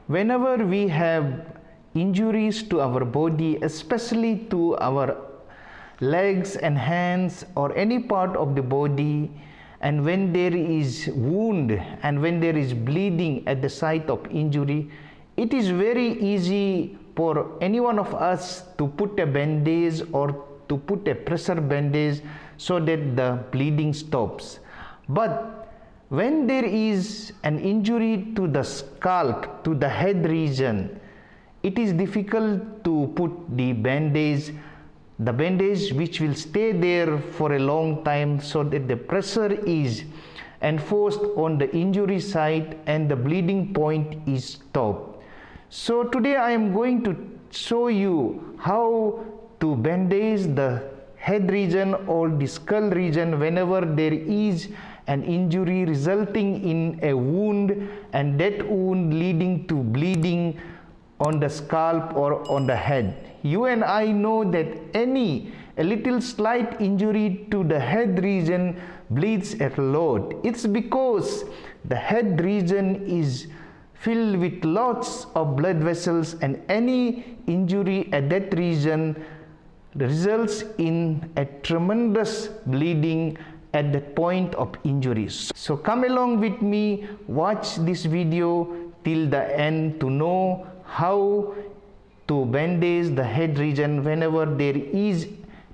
Whenever we have injuries to our body, especially to our legs and hands or any part of the body, and when there is wound and when there is bleeding at the site of injury, it is very easy for any one of us to put a bandage or to put a pressure bandage so that the bleeding stops. But when there is an injury to the scalp, to the head region, it is difficult to put the bandage which will stay there for a long time, so that the pressure is enforced on the injury site and the bleeding point is stopped. So today I am going to show you how to bandage the head region or the skull region whenever there is an injury resulting in a wound, and that wound leading to bleeding on the scalp or on the head. You and I know that a little slight injury to the head region bleeds a lot. It's because the head region is filled with lots of blood vessels, and any injury at that region results in a tremendous bleeding at the point of injury. So come along with me, watch this video till the end to know how to bandage the head region whenever there is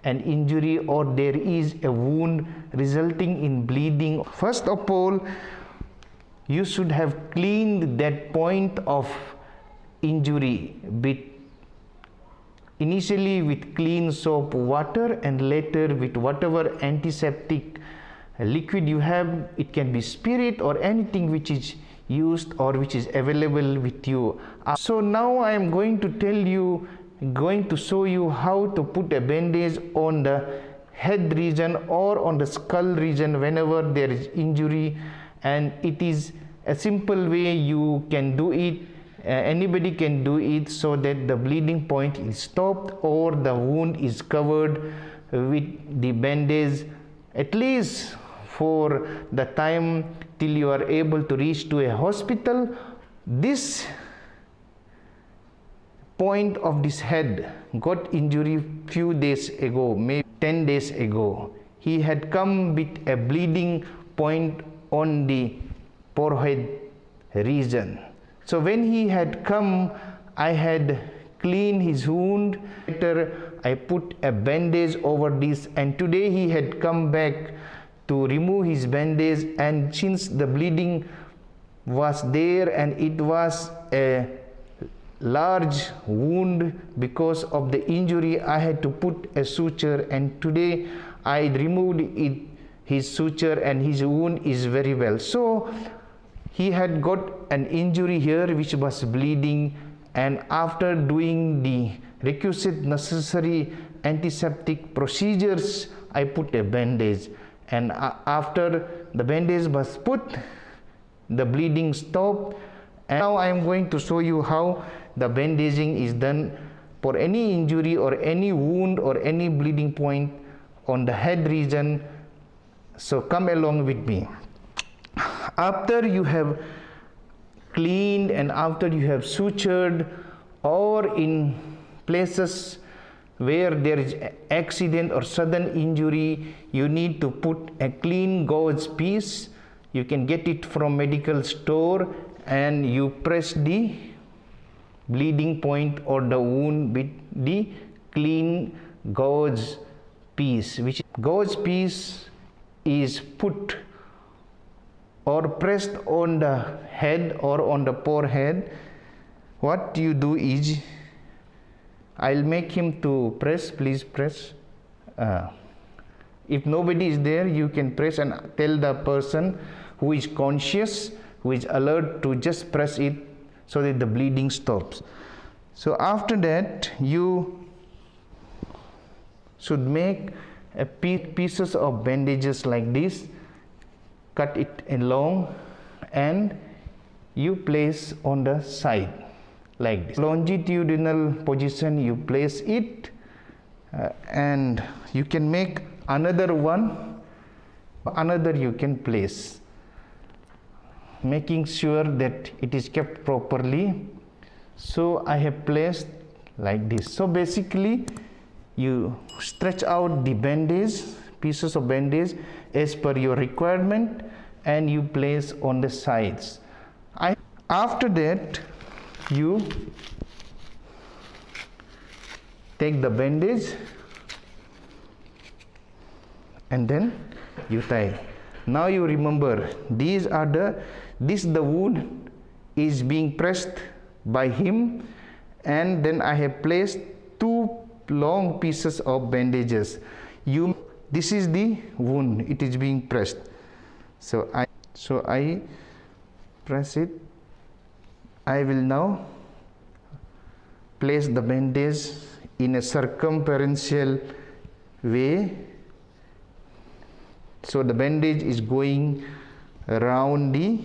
an injury or there is a wound resulting in bleeding. First of all, you should have cleaned that point of injury initially with clean soap water and later with whatever antiseptic liquid you have. It can be spirit or anything which is used or which is available with you. So now I am going to show you how to put a bandage on the head region or on the skull region whenever there is injury, and it is a simple way you can do it. Anybody can do it, so that the bleeding point is stopped or the wound is covered with the bandage, at least for the time till you are able to reach to a hospital. This point of this head got injury few days ago, maybe 10 days ago. He had come with a bleeding point on the forehead region. So when he had come, I had cleaned his wound. Later I put a bandage over this, and today he had come back to remove his bandage, and since the bleeding was there and it was a large wound because of the injury, I had to put a suture, and today I removed his suture and his wound is very well. So he had got an injury here which was bleeding, and after doing the requisite necessary antiseptic procedures, I put a bandage, and after the bandage was put, the bleeding stopped. And now I am going to show you how the bandaging is done for any injury or any wound or any bleeding point on the head region. So come along with me. After you have cleaned and after you have sutured, or in places where there is accident or sudden injury, you need to put a clean gauze piece. You can get it from medical store, and you press the bleeding point or the wound with the clean gauze piece, which gauze piece is put or pressed on the head or on the forehead. What you do is, I'll make him to press, please press. If nobody is there, you can press and tell the person who is conscious, who is alert, to just press it so that the bleeding stops. So after that, you should make pieces of bandages like this, cut it along, and you place on the side like this. Longitudinal position you place it, and you can make another one, another you can place, making sure that it is kept properly So I have placed like this. So basically you stretch out the bandage, pieces of bandage as per your requirement, and you place on the sides. After that you take the bandage and then you tie. Now you remember, this the wound is being pressed by him, and then I have placed two long pieces of bandages. This is the wound, it is being pressed. So I press it. I will now place the bandage in a circumferential way. So the bandage is going around the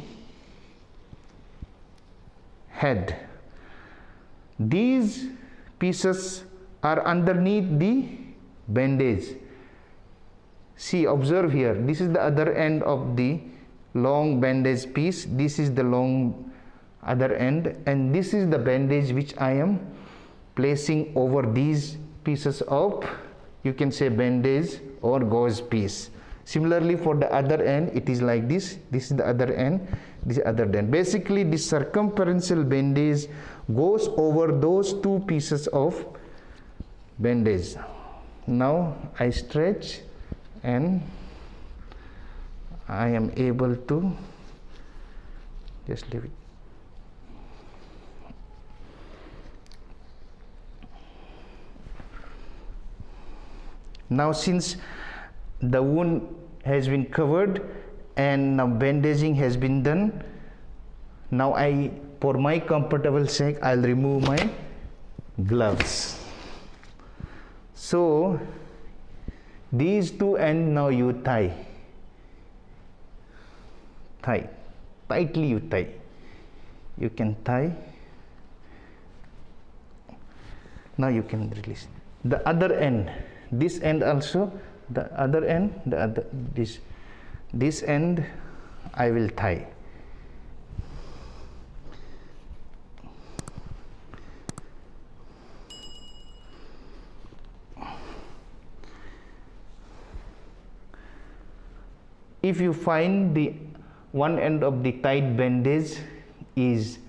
head. These pieces are underneath the bandage. See, observe here, this is the other end of the long bandage piece, this is the long other end, and this is the bandage which I am placing over these pieces of, you can say, bandage or gauze piece. Similarly for the other end, it is like this. This is the other end, this other end. Basically this circumferential bandage goes over those two pieces of bandage. Now I stretch and I am able to just leave it. Now since the wound has been covered and now bandaging has been done, now for my comfortable sake, I'll remove my gloves. So these two ends now you tightly you tie. You can tie. Now you can release. The other end, this end also, the other end, this end I will tie. If you find the one end of the tight bandage is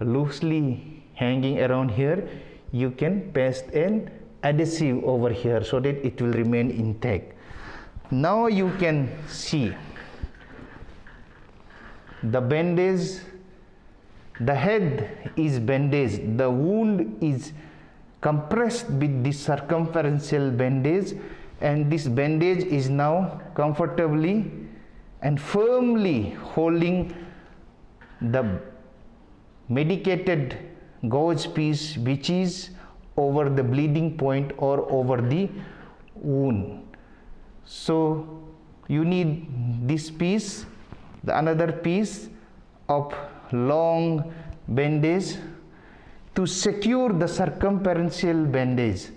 loosely hanging around here, you can paste an adhesive over here so that it will remain intact. Now you can see the bandage, the head is bandaged, the wound is compressed with the circumferential bandage, and this bandage is now comfortably and firmly holding the medicated gauze piece which is over the bleeding point or over the wound. So you need this piece, the another piece of long bandage to secure the circumferential bandage.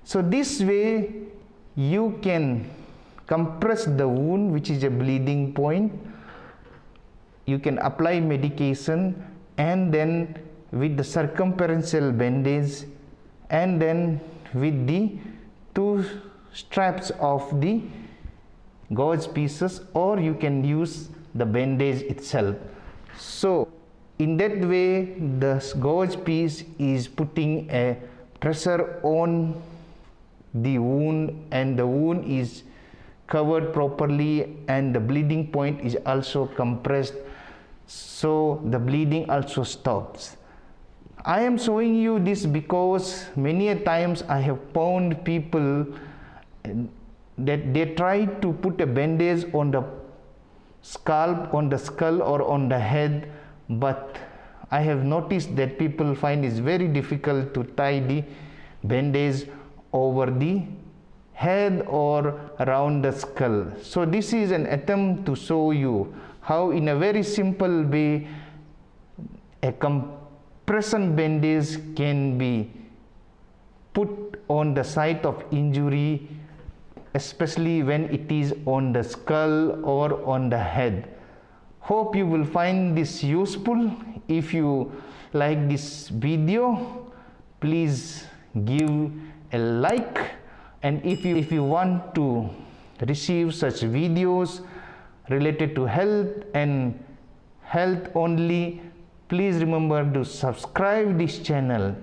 So this way you can compress the wound which is a bleeding point, you can apply medication, and then with the circumferential bandage, and then with the two straps of the gauze pieces, or you can use the bandage itself. So in that way the gauze piece is putting a pressure on the wound, and the wound is covered properly, and the bleeding point is also compressed, so the bleeding also stops. I am showing you this because many a times I have found people that they try to put a bandage on the scalp, on the skull or on the head, but I have noticed that people find it very difficult to tie the bandage over the head or around the skull. So this is an attempt to show you how in a very simple way a compression bandage can be put on the site of injury, especially when it is on the skull or on the head. Hope you will find this useful. If you like this video, please give a like, and if you want to receive such videos related to health and health only, please remember to subscribe this channel